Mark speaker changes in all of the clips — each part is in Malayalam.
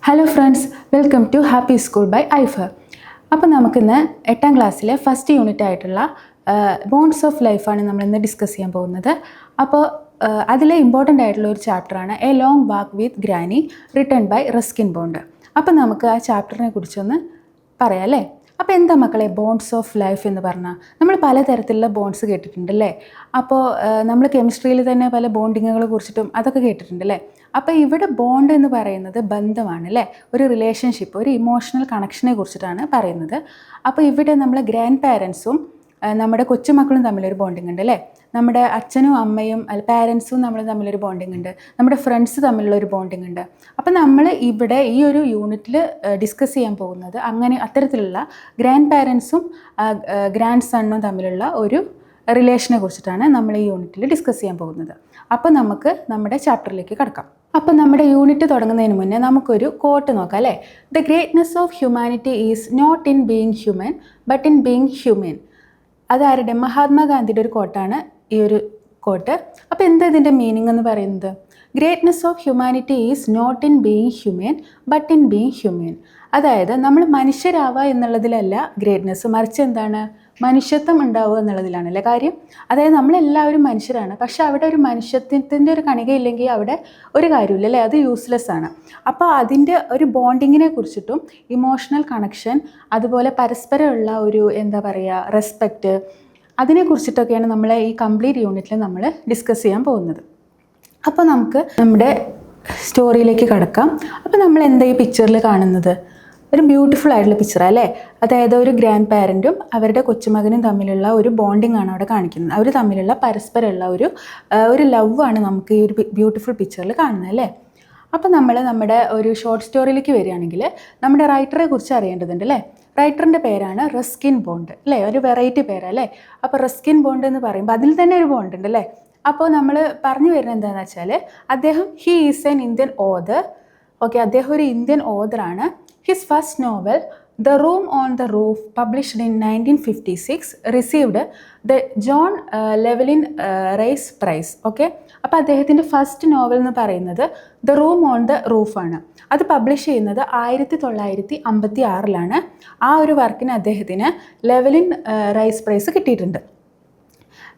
Speaker 1: Hello friends, welcome to happy school by ഐഫർ. അപ്പോൾ നമുക്കിന്ന് 8ാം ക്ലാസ്സിലെ ഫസ്റ്റ് യൂണിറ്റ് ആയിട്ടുള്ള ബോൺസ് ഓഫ് ലൈഫാണ് നമ്മളിന്ന് ഡിസ്കസ് ചെയ്യാൻ പോകുന്നത്. അപ്പോൾ അതിലെ ഇമ്പോർട്ടൻ്റ് ആയിട്ടുള്ള ഒരു ചാപ്റ്ററാണ് a long walk with granny written by Ruskin Bond. അപ്പോൾ നമുക്ക് ആ ചാപ്റ്ററിനെ കുറിച്ചൊന്ന് പറയാം അല്ലേ. അപ്പോൾ എന്താ മക്കളെ ബോൺസ് ഓഫ് ലൈഫ് എന്ന് പറഞ്ഞാൽ? നമ്മൾ പലതരത്തിലുള്ള ബോൺസ് കേട്ടിട്ടുണ്ടല്ലേ. അപ്പോൾ നമ്മൾ കെമിസ്ട്രിയിൽ തന്നെ പല ബോണ്ടിങ്ങുകളെ കുറിച്ചിട്ടും അതൊക്കെ കേട്ടിട്ടുണ്ടല്ലേ. അപ്പോൾ ഇവിടെ ബോണ്ട് എന്ന് പറയുന്നത് ബന്ധമാണ് അല്ലേ, ഒരു റിലേഷൻഷിപ്പ്, ഒരു ഇമോഷണൽ കണക്ഷനെ കുറിച്ചിട്ടാണ് പറയുന്നത്. അപ്പോൾ ഇവിടെ നമ്മളെ ഗ്രാൻഡ് പാരൻസും നമ്മുടെ കൊച്ചുമക്കളും തമ്മിലൊരു ബോണ്ടിങ് ഉണ്ട് അല്ലേ. നമ്മുടെ അച്ഛനും അമ്മയും പാരൻസും നമ്മൾ തമ്മിലൊരു ബോണ്ടിങ് ഉണ്ട്, നമ്മുടെ ഫ്രണ്ട്സ് തമ്മിലുള്ള ഒരു ബോണ്ടിങ് ഉണ്ട്. അപ്പം നമ്മൾ ഇവിടെ ഈ ഒരു യൂണിറ്റിൽ ഡിസ്കസ് ചെയ്യാൻ പോകുന്നത് അത്തരത്തിലുള്ള ഗ്രാൻഡ് പാരൻസും ഗ്രാൻഡ് സണ്ണും തമ്മിലുള്ള ഒരു റിലേഷനെ കുറിച്ചിട്ടാണ് നമ്മൾ ഈ യൂണിറ്റിൽ ഡിസ്കസ് ചെയ്യാൻ പോകുന്നത്. അപ്പോൾ നമുക്ക് നമ്മുടെ ചാപ്റ്ററിലേക്ക് കടക്കാം. അപ്പോൾ നമ്മുടെ യൂണിറ്റ് തുടങ്ങുന്നതിന് മുന്നേ നമുക്കൊരു കോട്ട് നോക്കാം അല്ലേ. The greatness of humanity is not in being human but in being human. അതാരുടെ? മഹാത്മാഗാന്ധിയുടെ ഒരു കോട്ടാണ് ഈ ഒരു കോട്ട്. അപ്പോൾ എന്താ ഇതിൻ്റെ മീനിങ് എന്ന് പറയുന്നത്? Greatness of humanity is not in being human but in being human. അതായത് നമ്മൾ മനുഷ്യരാവുക എന്നുള്ളതിലല്ല ഗ്രേറ്റ്നെസ്, മറിച്ച് എന്താണ്, മനുഷ്യത്വം ഉണ്ടാവുക എന്നുള്ളതിലാണ് അല്ലേ കാര്യം. അതായത് നമ്മളെല്ലാവരും മനുഷ്യരാണ്, പക്ഷെ അവിടെ ഒരു മനുഷ്യത്വത്തിൻ്റെ ഒരു കണികയില്ലെങ്കിൽ അവിടെ ഒരു കാര്യമില്ല അല്ലേ, അത് യൂസ്ലെസ് ആണ്. അപ്പോൾ അതിൻ്റെ ഒരു ബോണ്ടിങ്ങിനെ കുറിച്ചിട്ടും ഇമോഷണൽ കണക്ഷൻ, അതുപോലെ പരസ്പരമുള്ള ഒരു എന്താ പറയുക റെസ്പെക്റ്റ്, അതിനെക്കുറിച്ചിട്ടൊക്കെയാണ് നമ്മൾ ഈ കംപ്ലീറ്റ് യൂണിറ്റിൽ നമ്മൾ ഡിസ്കസ് ചെയ്യാൻ പോകുന്നത്. അപ്പോൾ നമുക്ക് നമ്മുടെ സ്റ്റോറിയിലേക്ക് കടക്കാം. അപ്പോൾ നമ്മൾ എന്താ ഈ പിക്ചറിൽ കാണുന്നത്? ഒരു ബ്യൂട്ടിഫുൾ ആയിട്ടുള്ള പിക്ചറാണ് അല്ലേ. അതായത് ഒരു ഗ്രാൻഡ് പാരൻറ്റും അവരുടെ കൊച്ചുമകനും തമ്മിലുള്ള ഒരു ബോണ്ടിങ് ആണ് അവിടെ കാണിക്കുന്നത്. അവർ തമ്മിലുള്ള പരസ്പരമുള്ള ഒരു ലവ് ആണ് നമുക്ക് ഈ ഒരു ബ്യൂട്ടിഫുൾ പിക്ചറിൽ കാണുന്നത് അല്ലേ. അപ്പോൾ നമ്മൾ നമ്മുടെ ഒരു ഷോർട്ട് സ്റ്റോറിയിലേക്ക് വരികയാണെങ്കിൽ നമ്മുടെ റൈറ്ററെ കുറിച്ച് അറിയേണ്ടതുണ്ട് അല്ലേ. റൈറ്ററിൻ്റെ പേരാണ് റസ്കിൻ ബോണ്ട് അല്ലേ, ഒരു വെറൈറ്റി പേരല്ലേ. അപ്പോൾ റസ്കിൻ ബോണ്ട് എന്ന് പറയുമ്പോൾ അതിൽ തന്നെ ഒരു ബോണ്ട് ഉണ്ട് അല്ലേ. അപ്പോൾ നമ്മൾ പറഞ്ഞു വരുന്നത് എന്താണെന്ന് വെച്ചാൽ അദ്ദേഹം he is an Indian author. Okay, അദ്ദേഹം ഒരു ഇന്ത്യൻ ഓതറാണ്. His first novel the room on the roof published in 1956 received the John Llewellyn Rhys prize. Okay, അപ്പോൾ അദ്ദേഹത്തിൻ്റെ ഫസ്റ്റ് നോവൽ എന്ന് പറയുന്നത് ദ റൂം ഓൺ ദ റൂഫാണ്. അത് പബ്ലിഷ് ചെയ്യുന്നത് 1956 ആ ഒരു വർക്കിന് അദ്ദേഹത്തിന് ലെവലിൻ റൈസ് പ്രൈസ് കിട്ടിയിട്ടുണ്ട്.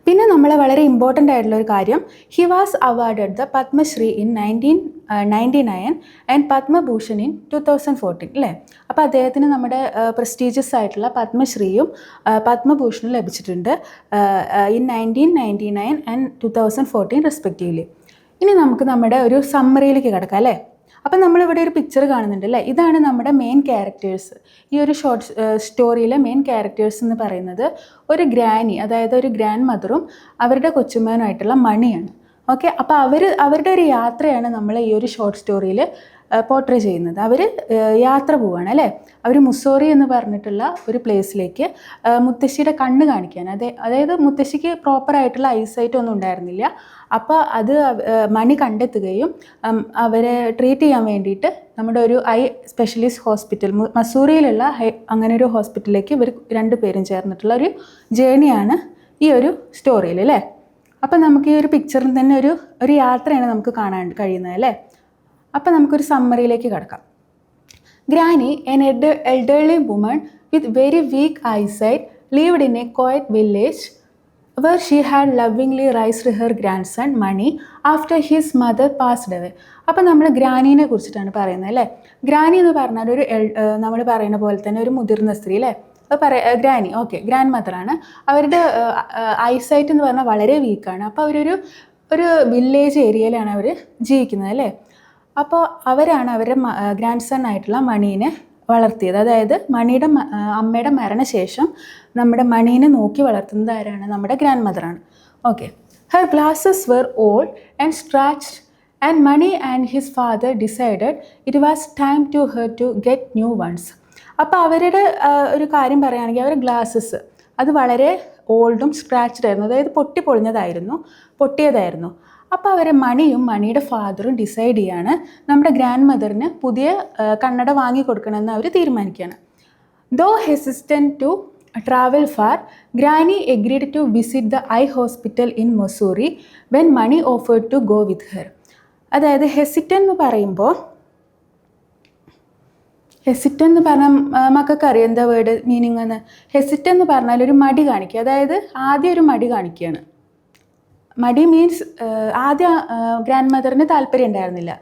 Speaker 1: പിന്നെ നമ്മളെ വളരെ ഇമ്പോർട്ടൻ്റ് ആയിട്ടുള്ള ഒരു കാര്യം, he was awarded the Padma Shri in 1999 and Padma Bhushan in 2014 അല്ലേ. അപ്പോൾ അദ്ദേഹത്തിന് നമ്മുടെ പ്രസ്റ്റീജിയസ് ആയിട്ടുള്ള പത്മശ്രീയും പത്മഭൂഷണും ലഭിച്ചിട്ടുണ്ട് ഇൻ 1999 ആൻഡ് 2014 റെസ്പെക്റ്റീവ്ലി. ഇനി നമുക്ക് നമ്മുടെ ഒരു സമ്മറിയിലേക്ക് കിടക്കാം അല്ലേ. അപ്പം നമ്മളിവിടെ ഒരു പിക്ചർ കാണുന്നുണ്ട് അല്ലേ. ഇതാണ് നമ്മുടെ മെയിൻ ക്യാരക്ടേഴ്സ്. ഈ ഒരു ഷോർട്ട് സ്റ്റോറിയിലെ മെയിൻ ക്യാരക്ടേഴ്സ് എന്ന് പറയുന്നത് ഒരു ഗ്രാനി, അതായത് ഒരു ഗ്രാൻഡ് മദറും അവരുടെ കൊച്ചുമകനുമായിട്ടുള്ള മണിയാണ്. ഓക്കെ, അപ്പോൾ അവരുടെ ഒരു യാത്രയാണ് നമ്മൾ ഈ ഒരു ഷോർട്ട് സ്റ്റോറിയിൽ പോർട്രേ ചെയ്യുന്നത്. അവർ യാത്ര പോവുകയാണ് അല്ലേ. അവർ മുസോറി എന്ന് പറഞ്ഞിട്ടുള്ള ഒരു പ്ലേസിലേക്ക് മുത്തശ്ശിയുടെ കണ്ണ് കാണിക്കാൻ, അതായത് മുത്തശ്ശിക്ക് പ്രോപ്പറായിട്ടുള്ള ഐസൈറ്റ് ഒന്നും ഉണ്ടായിരുന്നില്ല. അപ്പോൾ അത് മണി കണ്ടെത്തുകയും അവരെ ട്രീറ്റ് ചെയ്യാൻ വേണ്ടിയിട്ട് നമ്മുടെ ഒരു ഐ സ്പെഷ്യലിസ്റ്റ് ഹോസ്പിറ്റൽ മസൂറിയിലുള്ള അങ്ങനെ ഒരു ഹോസ്പിറ്റലിലേക്ക് ഇവർ രണ്ടുപേരും ചേർന്നിട്ടുള്ള ഒരു ജേണിയാണ് ഈ ഒരു സ്റ്റോറിയിൽ അല്ലേ. അപ്പോൾ നമുക്ക് ഈ ഒരു പിക്ചറിൽ തന്നെ ഒരു യാത്രയാണ് നമുക്ക് കാണാൻ കഴിയുന്നത് അല്ലേ. അപ്പോൾ നമുക്കൊരു സമ്മറിയിലേക്ക് കിടക്കാം. Granny, N elderly woman with very weak eyesight, lived in a quiet village where she had lovingly raised her grandson Mani after his mother passed away. അപ്പോൾ നമ്മൾ ഗ്രാനീനെ കുറിച്ചിട്ടാണ് പറയുന്നത് അല്ലേ. ഗ്രാനി എന്ന് പറഞ്ഞാൽ നമ്മൾ പറയുന്ന പോലെ തന്നെ ഒരു മുതിർന്ന സ്ത്രീ അല്ലേ. ഗ്രാനി, ഓക്കെ, ഗ്രാൻഡ് മദറാണ്. അവരുടെ ഐസൈറ്റ് എന്ന് പറഞ്ഞാൽ വളരെ വീക്കാണ്. അപ്പോൾ അവരൊരു വില്ലേജ് ഏരിയയിലാണ് അവർ ജീവിക്കുന്നത് അല്ലേ. അപ്പോൾ അവരാണ് അവരുടെ ഗ്രാൻഡ് സൺ ആയിട്ടുള്ള മണീനെ വളർത്തിയത്. അതായത് അമ്മയുടെ മരണശേഷം നമ്മുടെ മണീനെ നോക്കി വളർത്തുന്നത് ആരാണ്? നമ്മുടെ ഗ്രാൻഡ് മദറാണ്. Okay, her glasses were old and scratched and Mani and his father decided it was time to her to get new ones. അപ്പോൾ അവരുടെ ഒരു കാര്യം പറയുകയാണെങ്കിൽ അവരുടെ ഗ്ലാസസ് അത് വളരെ ഓൾഡും സ്ക്രാച്ച്ഡ് ആയിരുന്നു, അതായത് പൊട്ടിയതായിരുന്നു. അപ്പോൾ അവരെ മണിയുടെ ഫാദറും ഡിസൈഡ് ചെയ്യാണ് നമ്മുടെ ഗ്രാൻഡ് മദറിന് പുതിയ കണ്ണട വാങ്ങിക്കൊടുക്കണമെന്ന് അവർ തീരുമാനിക്കുകയാണ്. Though hesitant to travel far, granny agreed to visit the eye hospital in Mussoorie when Mani offered to go with her. അതായത് ഹെസിറ്റൻ എന്ന് പറയുമ്പോൾ ഹെസിറ്റൻ്റ് എന്ന് പറഞ്ഞാൽ മക്കൾക്ക് അറിയാം എന്താ വേർഡ് മീനിങ് എന്ന്. ഹെസിറ്റൻ്റ് എന്ന് പറഞ്ഞാൽ ഒരു മടി കാണിക്കുക, അതായത് ആദ്യം ഒരു മടി കാണിക്കുകയാണ്. മടി മീൻസ് ആദ്യം ഗ്രാൻഡ് മദറിന് താല്പര്യം ഉണ്ടായിരുന്നില്ല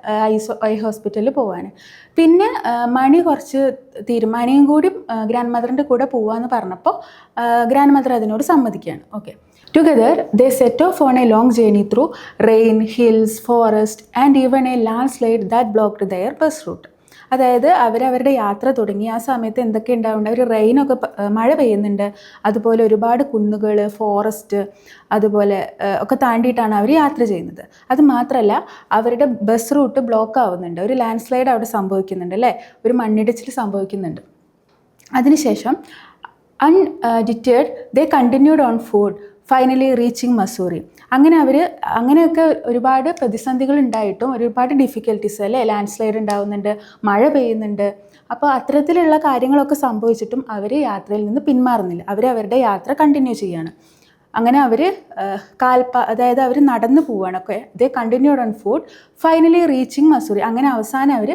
Speaker 1: ഐ ഹോസ്പിറ്റലിൽ പോകാൻ. പിന്നെ മണി കുറച്ച് തീരുമാനിയും കൂടി ഗ്രാൻഡ് മദറിൻ്റെ കൂടെ പോവാന്ന് പറഞ്ഞപ്പോൾ ഗ്രാൻഡ് മദർ അതിനോട് സമ്മതിക്കുകയാണ്. Okay, together they set off on a long journey through rain, hills, forest and even a landslide that blocked their bus route. അതായത് അവരവരുടെ യാത്ര തുടങ്ങി. ആ സമയത്ത് എന്തൊക്കെ ഉണ്ടാവുന്നുണ്ട്, ഒരു റെയിനൊക്കെ മഴ പെയ്യുന്നുണ്ട്, അതുപോലെ ഒരുപാട് കുന്നുകൾ, ഫോറസ്റ്റ്, അതുപോലെ ഒക്കെ താണ്ടിയിട്ടാണ് അവർ യാത്ര ചെയ്യുന്നത്. അത് മാത്രമല്ല അവരുടെ ബസ് റൂട്ട് ബ്ലോക്ക് ആവുന്നുണ്ട്, ഒരു ലാൻഡ് സ്ലൈഡ് അവിടെ സംഭവിക്കുന്നുണ്ട് അല്ലേ, ഒരു മണ്ണിടിച്ചിൽ സംഭവിക്കുന്നുണ്ട്. അതിനുശേഷം undeterred they continued on foot, finally reaching Mussoorie. അങ്ങനെയൊക്കെ ഒരുപാട് പ്രതിസന്ധികൾ ഉണ്ടായിട്ടും ഒരുപാട് ഡിഫിക്കൽട്ടീസ് അല്ലേ, ലാൻഡ് സ്ലൈഡ് ഉണ്ടാവുന്നുണ്ട്, മഴ പെയ്യുന്നുണ്ട്. അപ്പോൾ അത്തരത്തിലുള്ള കാര്യങ്ങളൊക്കെ സംഭവിച്ചിട്ടും അവർ യാത്രയിൽ നിന്ന് പിന്മാറുന്നില്ല, അവരുടെ യാത്ര കണ്ടിന്യൂ ചെയ്യാണ്. അങ്ങനെ അവർ അതായത് അവർ നടന്നു പോവുകയാണ്. Okay they continued on foot finally reaching Mussoorie. അങ്ങനെ അവസാനം അവർ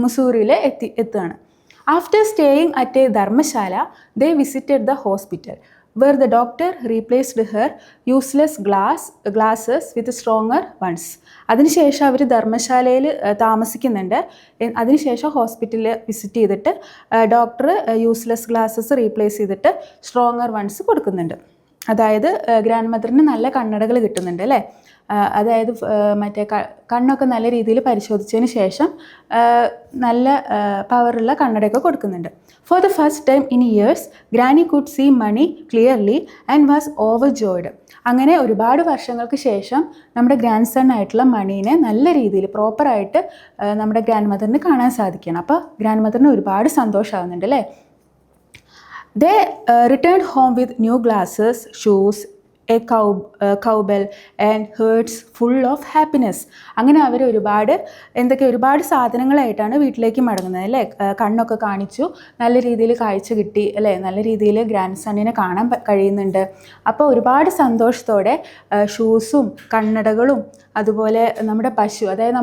Speaker 1: മസൂറിയിൽ എത്തുകയാണ്. After staying at a dharamshala they visited the hospital where the doctor replaced her useless glasses with stronger ones. അതിനുശേഷം അവർ ധർമ്മശാലയിൽ താമസിക്കുന്നുണ്ട്. അതിനുശേഷം ഹോസ്പിറ്റലിൽ വിസിറ്റ് ചെയ്തിട്ട് ഡോക്ടർ യൂസ്ലെസ് ഗ്ലാസ്സസ് റീപ്ലേസ് ചെയ്തിട്ട് സ്ട്രോങ്ങർ വൺസ് കൊടുക്കുന്നുണ്ട്. അതായത് ഗ്രാൻഡ് മദറിന് നല്ല കണ്ണടകൾ കിട്ടുന്നുണ്ട് അല്ലേ. അതായത് മറ്റേ കണ്ണൊക്കെ നല്ല രീതിയിൽ പരിശോധിച്ചതിന് ശേഷം നല്ല പവറുള്ള കണ്ണടയൊക്കെ കൊടുക്കുന്നുണ്ട്. For the first time in years granny could see Mani clearly and was overjoyed. അങ്ങനെ ഒരുപാട് വർഷങ്ങൾക്ക് ശേഷം നമ്മുടെ ഗ്രാൻഡ് സൺ ആയിട്ടുള്ള മണീനെ നല്ല രീതിയിൽ പ്രോപ്പറായിട്ട് നമ്മുടെ ഗ്രാൻഡ് മദറിന് കാണാൻ സാധിക്കണം. അപ്പോൾ ഗ്രാൻഡ് മദറിന് ഒരുപാട് സന്തോഷമാകുന്നുണ്ട് അല്ലേ. They returned home with new glasses, shoes, a cowbell and hearts full of happiness. അങ്ങനെ അവർ ഒരുപാട് സാധനങ്ങളായിട്ടാണ് വീട്ടിലേക്ക് മടങ്ങുന്നത് അല്ലേ. കണ്ണൊക്കെ കാണിച്ചു, നല്ല രീതിയിൽ കാഴ്ച കിട്ടി അല്ലേ, നല്ല രീതിയിൽ ഗ്രാൻഡ് സണ്ണിനെ കാണാൻ കഴിയുന്നുണ്ട്. അപ്പോൾ ഒരുപാട് സന്തോഷത്തോടെ ഷൂസും കണ്ണടകളും അതുപോലെ നമ്മുടെ പശു, അതായത്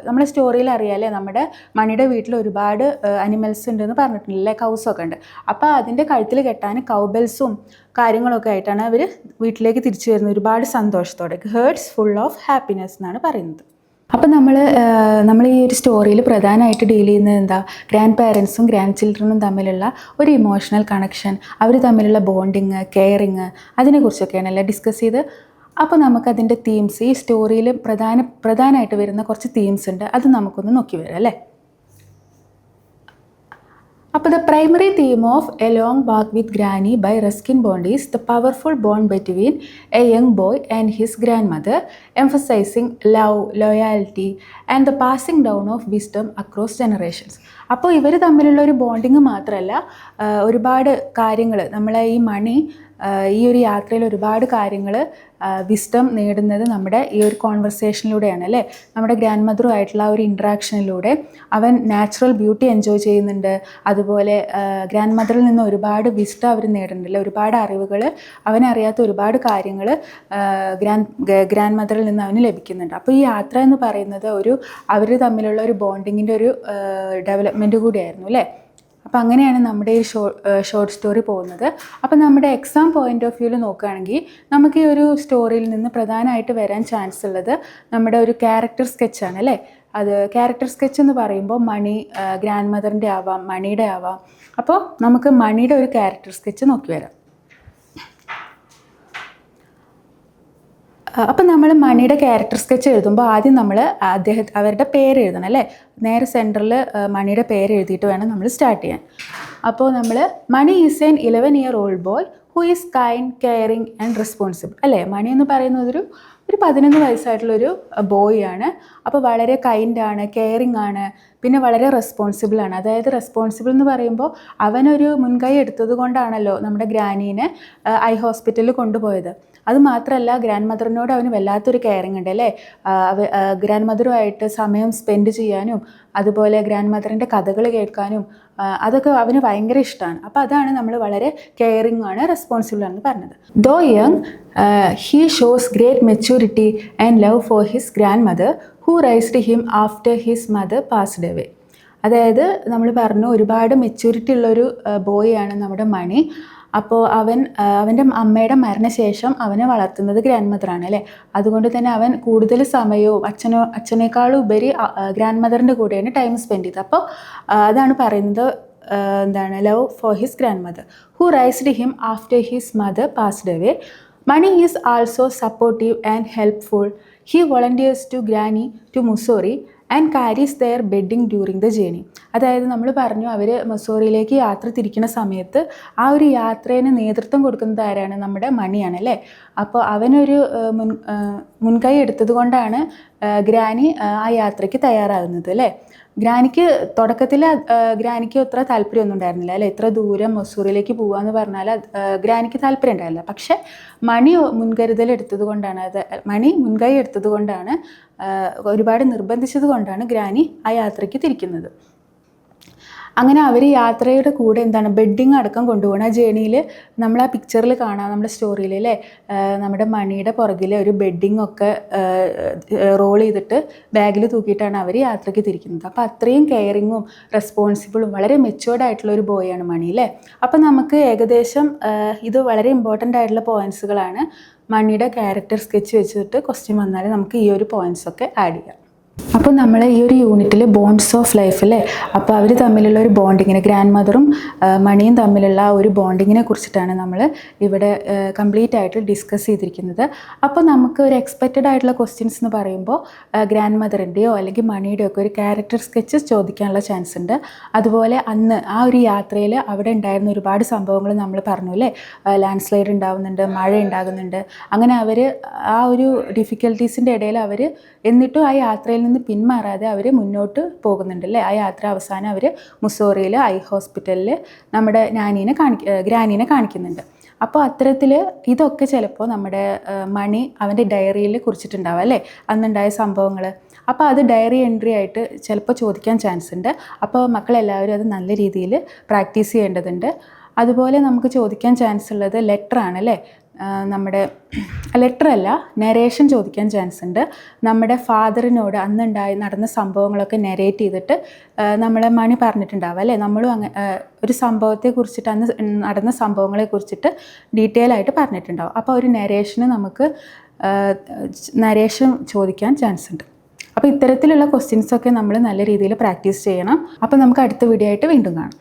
Speaker 1: നമ്മുടെ സ്റ്റോറിയിൽ അറിയാമല്ലേ, നമ്മുടെ മണിയുടെ വീട്ടിൽ ഒരുപാട് അനിമൽസ് ഉണ്ടെന്ന് പറഞ്ഞിട്ടുണ്ടല്ലേ, കൗസൊക്കെ ഉണ്ട്. അപ്പോൾ അതിൻ്റെ കഴുത്തിൽ കെട്ടാൻ കൗബെൽസും കാര്യങ്ങളൊക്കെ ആയിട്ടാണ് അവർ വീട്ടിലേക്ക് തിരിച്ചു വരുന്നത് ഒരുപാട് സന്തോഷത്തോടെ. ഹേർട്സ് ഫുൾ ഓഫ് ഹാപ്പിനെസ് എന്നാണ് പറയുന്നത്. അപ്പം നമ്മൾ ഈ ഒരു സ്റ്റോറിയിൽ പ്രധാനമായിട്ട് ഡീൽ ചെയ്യുന്നത് എന്താ, ഗ്രാൻഡ് പാരൻസും ഗ്രാൻഡ് ചിൽഡ്രനും തമ്മിലുള്ള ഒരു ഇമോഷണൽ കണക്ഷൻ, അവർ തമ്മിലുള്ള ബോണ്ടിങ്, കെയറിങ്, അതിനെക്കുറിച്ചൊക്കെയാണല്ലേ ഡിസ്കസ് ചെയ്ത്. അപ്പോൾ നമുക്കതിൻ്റെ തീംസ്, ഈ സ്റ്റോറിയിൽ പ്രധാനമായിട്ട് വരുന്ന കുറച്ച് തീംസ് ഉണ്ട്, അത് നമുക്കൊന്ന് നോക്കി വരാം അല്ലേ. അപ്പോൾ the primary theme of a long walk with granny by Ruskin Bond is the powerful bond between a young boy and his grand mother, emphasising love, loyalty and the passing down of wisdom across generations. അപ്പോൾ ഇവർ തമ്മിലുള്ള ഒരു ബോണ്ടിങ് മാത്രമല്ല, ഒരുപാട് കാര്യങ്ങൾ നമ്മളെ ഈ മണി ഈ ഒരു യാത്രയിൽ ഒരുപാട് കാര്യങ്ങൾ വിസ്ഡം നേടുന്നത് നമ്മുടെ ഈ ഒരു കോൺവെർസേഷനിലൂടെയാണ് അല്ലേ. നമ്മുടെ ഗ്രാൻഡ് മദറുമായിട്ടുള്ള ആ ഒരു ഇൻട്രാക്ഷനിലൂടെ അവൻ നാച്ചുറൽ ബ്യൂട്ടി എൻജോയ് ചെയ്യുന്നുണ്ട്. അതുപോലെ ഗ്രാൻഡ് മദറിൽ നിന്ന് ഒരുപാട് വിസ്ഡം അവർ നേടുന്നുണ്ടല്ലേ, ഒരുപാട് അറിവുകൾ, അവനറിയാത്ത ഒരുപാട് കാര്യങ്ങൾ ഗ്രാൻഡ് മദറിൽ നിന്ന് അവന് ലഭിക്കുന്നുണ്ട്. അപ്പോൾ ഈ യാത്ര എന്ന് പറയുന്നത് അവർ തമ്മിലുള്ള ഒരു ബോണ്ടിങ്ങിൻ്റെ ഒരു ഡെവലപ്മെൻറ്റ് കൂടിയായിരുന്നു അല്ലേ. അപ്പോൾ അങ്ങനെയാണ് നമ്മുടെ ഈ ഷോർട്ട് സ്റ്റോറി പോകുന്നത്. അപ്പോൾ നമ്മുടെ എക്സാം പോയിൻ്റ് ഓഫ് വ്യൂവിൽ നോക്കുകയാണെങ്കിൽ നമുക്ക് ഈ ഒരു സ്റ്റോറിയിൽ നിന്ന് പ്രധാനമായിട്ട് വരാൻ ചാൻസ് ഉള്ളത് നമ്മുടെ ഒരു ക്യാരക്ടർ സ്കെച്ചാണ് അല്ലേ. അത് ക്യാരക്ടർ സ്കെച്ച് എന്ന് പറയുമ്പോൾ മണി ഗ്രാൻഡ് മദറിൻ്റെ ആവാം, മണിയുടെ ആവാം. അപ്പോൾ നമുക്ക് മണിയുടെ ഒരു ക്യാരക്ടർ സ്കെച്ച് നോക്കി വരാം. അപ്പം നമ്മൾ മണിയുടെ ക്യാരക്ടർ സ്കെച്ച് എഴുതുമ്പോൾ ആദ്യം നമ്മൾ അവരുടെ പേര് എഴുതണം അല്ലേ. നേരെ സെൻറ്ററിൽ മണിയുടെ പേര് എഴുതിയിട്ട് വേണം നമ്മൾ സ്റ്റാർട്ട് ചെയ്യാൻ. അപ്പോൾ നമ്മൾ Mani is an 11-year-old boy who is kind, caring and responsible അല്ലേ. മണി എന്ന് പറയുന്നത് ഒരു 11 വയസ്സായിട്ടുള്ളൊരു ബോയ് ആണ്. അപ്പോൾ വളരെ കൈൻഡാണ്, കെയറിങ് ആണ്, പിന്നെ വളരെ റെസ്പോൺസിബിളാണ്. അതായത് റെസ്പോൺസിബിൾ എന്ന് പറയുമ്പോൾ അവനൊരു മുൻകൈ എടുത്തത് കൊണ്ടാണല്ലോ നമ്മുടെ ഗ്രാനീനെ ഐ ഹോസ്പിറ്റലിൽ കൊണ്ടുപോയത്. അതുമാത്രമല്ല ഗ്രാൻഡ് മദറിനോട് അവന് വല്ലാത്തൊരു കെയറിങ് ഉണ്ട് അല്ലേ. ഗ്രാൻഡ് മദറുമായിട്ട് സമയം സ്പെൻഡ് ചെയ്യാനും അതുപോലെ ഗ്രാൻഡ് മദറിൻ്റെ കഥകൾ കേൾക്കാനും അതൊക്കെ അവന് ഭയങ്കര ഇഷ്ടമാണ്. അപ്പോൾ അതാണ് നമ്മൾ വളരെ കെയറിങ് ആണ്, റെസ്പോൺസിബിൾ ആണെന്ന് പറഞ്ഞത്. Though young he shows great maturity and love for his grand mother who raised him after his mother passed away. അതായത് നമ്മൾ പറഞ്ഞു ഒരുപാട് മെച്യൂരിറ്റി ഉള്ളൊരു ബോയാണ് നമ്മുടെ മണി. അപ്പോൾ അവൻ്റെ അമ്മയുടെ മരണശേഷം അവനെ വളർത്തുന്നത് ഗ്രാൻഡ് മദറാണ് അല്ലേ. അതുകൊണ്ട് തന്നെ അവൻ കൂടുതൽ സമയവും അച്ഛനേക്കാളും ഉപരി ഗ്രാൻഡ് മദറിൻ്റെ കൂടെയാണ് ടൈം സ്പെൻഡ് ചെയ്തത്. അപ്പോൾ അതാണ് പറയുന്നത് എന്താണ്, love for his grand mother who raised him after his mother passed away. Mani is also supportive and helpful. He volunteers to Granny to Mussoorie and carries their bedding during the journey. അതായത് നമ്മൾ പറഞ്ഞു അവർ മൊസോറിയിലേക്ക് യാത്ര തിരിക്കുന്ന സമയത്ത് ആ ഒരു യാത്രേന് നേതൃത്വം കൊടുക്കുന്നത് ആരാണ്, നമ്മുടെ മണിയാണ് അല്ലേ. അപ്പോൾ അവനൊരു മുൻകൈ എടുത്തത് കൊണ്ടാണ് ഗ്രാനി ആ യാത്രയ്ക്ക് തയ്യാറാകുന്നത് അല്ലേ. ഗ്രാനിക്ക് തുടക്കത്തിൽ ഗ്രാനിക്ക് അത്ര താല്പര്യമൊന്നും ഉണ്ടായിരുന്നില്ല അല്ലേ. ഇത്ര ദൂരം മൊസൂറിലേക്ക് പോകാമെന്ന് പറഞ്ഞാൽ ഗ്രാനിക്ക് താല്പര്യം ഉണ്ടായില്ല. പക്ഷെ മണി മുൻകൈ എടുത്തത് കൊണ്ടാണ് ഒരുപാട് നിർബന്ധിച്ചത് കൊണ്ടാണ് ഗ്രാനി ആ യാത്രയ്ക്ക് തിരിക്കുന്നത്. അങ്ങനെ അവർ യാത്രയുടെ കൂടെ എന്താണ് ബെഡിങ് അടക്കം കൊണ്ടുപോകണം. ആ ജേണിയിൽ നമ്മൾ ആ പിക്ചറിൽ കാണാം, നമ്മുടെ സ്റ്റോറിയിൽ അല്ലേ, നമ്മുടെ മണിയുടെ പുറകിൽ ഒരു ബെഡിങ് ഒക്കെ റോൾ ചെയ്തിട്ട് ബാഗിൽ തൂക്കിയിട്ടാണ് അവർ യാത്രയ്ക്ക് തിരിക്കുന്നത്. അപ്പോൾ അത്രയും കെയറിങ്ങും റെസ്പോൺസിബിളും വളരെ മെച്ചുവേർഡ് ആയിട്ടുള്ള ഒരു ബോയാണ് മണി അല്ലേ. അപ്പോൾ നമുക്ക് ഏകദേശം ഇത് വളരെ ഇമ്പോർട്ടൻ്റ് ആയിട്ടുള്ള പോയിൻറ്റ്സുകളാണ്. മണിയുടെ ക്യാരക്ടർ സ്കെച്ച് വെച്ചിട്ട് ക്വസ്റ്റ്യൻ വന്നാൽ നമുക്ക് ഈ ഒരു പോയിൻറ്റ്സ് ഒക്കെ ആഡ് ചെയ്യാം. അപ്പോൾ നമ്മൾ ഈ ഒരു യൂണിറ്റിൽ ബോണ്ട്സ് ഓഫ് ലൈഫ് അല്ലേ, അപ്പോൾ അവർ തമ്മിലുള്ള ഒരു ബോണ്ടിങ്ങിനെ, ഗ്രാൻഡ് മദറും മണിയും തമ്മിലുള്ള ആ ഒരു ബോണ്ടിങ്ങിനെ കുറിച്ചിട്ടാണ് നമ്മൾ ഇവിടെ കംപ്ലീറ്റ് ആയിട്ട് ഡിസ്കസ് ചെയ്തിരിക്കുന്നത്. അപ്പോൾ നമുക്ക് ഒരു എക്സ്പെക്റ്റഡ് ആയിട്ടുള്ള ക്വസ്റ്റ്യൻസ് എന്ന് പറയുമ്പോൾ ഗ്രാൻഡ് മദറിൻ്റെയോ അല്ലെങ്കിൽ മണിയുടെയോ ഒക്കെ ഒരു ക്യാരക്ടർ സ്കെച്ച് ചോദിക്കാനുള്ള ചാൻസ് ഉണ്ട്. അതുപോലെ അന്ന് ആ ഒരു യാത്രയിൽ അവിടെ ഉണ്ടായിരുന്ന ഒരുപാട് സംഭവങ്ങൾ നമ്മൾ പറഞ്ഞു അല്ലേ, ലാൻഡ് സ്ലൈഡ് ഉണ്ടാകുന്നുണ്ട്, മഴ ഉണ്ടാകുന്നുണ്ട്. അങ്ങനെ അവർ ആ ഒരു ഡിഫിക്കൽട്ടീസിൻ്റെ ഇടയിൽ അവർ എന്നിട്ടും ആ യാത്രയിൽ നിന്ന് പിന്മാറാതെ അവർ മുന്നോട്ട് പോകുന്നുണ്ട് അല്ലേ. ആ യാത്ര അവസാനം അവർ മുസോറിയിൽ ഐ ഹോസ്പിറ്റലിൽ നമ്മുടെ ഗ്രാനീനെ കാണിക്കുന്നുണ്ട്. അപ്പോൾ അത്തരത്തിൽ ഇതൊക്കെ ചിലപ്പോൾ നമ്മുടെ മണി അവൻ്റെ ഡയറിയിൽ കുറിച്ചിട്ടുണ്ടാവും അല്ലേ, അന്നുണ്ടായ സംഭവങ്ങൾ. അപ്പോൾ അത് ഡയറി എൻട്രി ആയിട്ട് ചിലപ്പോൾ ചോദിക്കാൻ ചാൻസ് ഉണ്ട്. അപ്പോൾ മക്കളെല്ലാവരും അത് നല്ല രീതിയിൽ പ്രാക്ടീസ് ചെയ്യേണ്ടതുണ്ട്. അതുപോലെ നമുക്ക് ചോദിക്കാൻ ചാൻസ് ഉള്ളത് ലെറ്ററാണ് അല്ലേ. നമ്മുടെ ലെറ്ററല്ല, നരേഷൻ ചോദിക്കാൻ ചാൻസ് ഉണ്ട്. നമ്മുടെ ഫാദറിനോട് നടന്ന സംഭവങ്ങളൊക്കെ നരേറ്റ് ചെയ്തിട്ട് നമ്മളെ മണി പറഞ്ഞിട്ടുണ്ടാവും അല്ലേ. നമ്മളും ഒരു സംഭവത്തെക്കുറിച്ചിട്ട്, അന്ന് നടന്ന സംഭവങ്ങളെക്കുറിച്ചിട്ട് ഡീറ്റെയിൽ ആയിട്ട് പറഞ്ഞിട്ടുണ്ടാവും. അപ്പോൾ ഒരു നരേഷൻ ചോദിക്കാൻ ചാൻസ് ഉണ്ട്. അപ്പോൾ ഇത്തരത്തിലുള്ള ക്വസ്റ്റ്യൻസൊക്കെ നമ്മൾ നല്ല രീതിയിൽ പ്രാക്ടീസ് ചെയ്യണം. അപ്പോൾ നമുക്ക് അടുത്ത വീഡിയോ ആയിട്ട് വീണ്ടും കാണാം.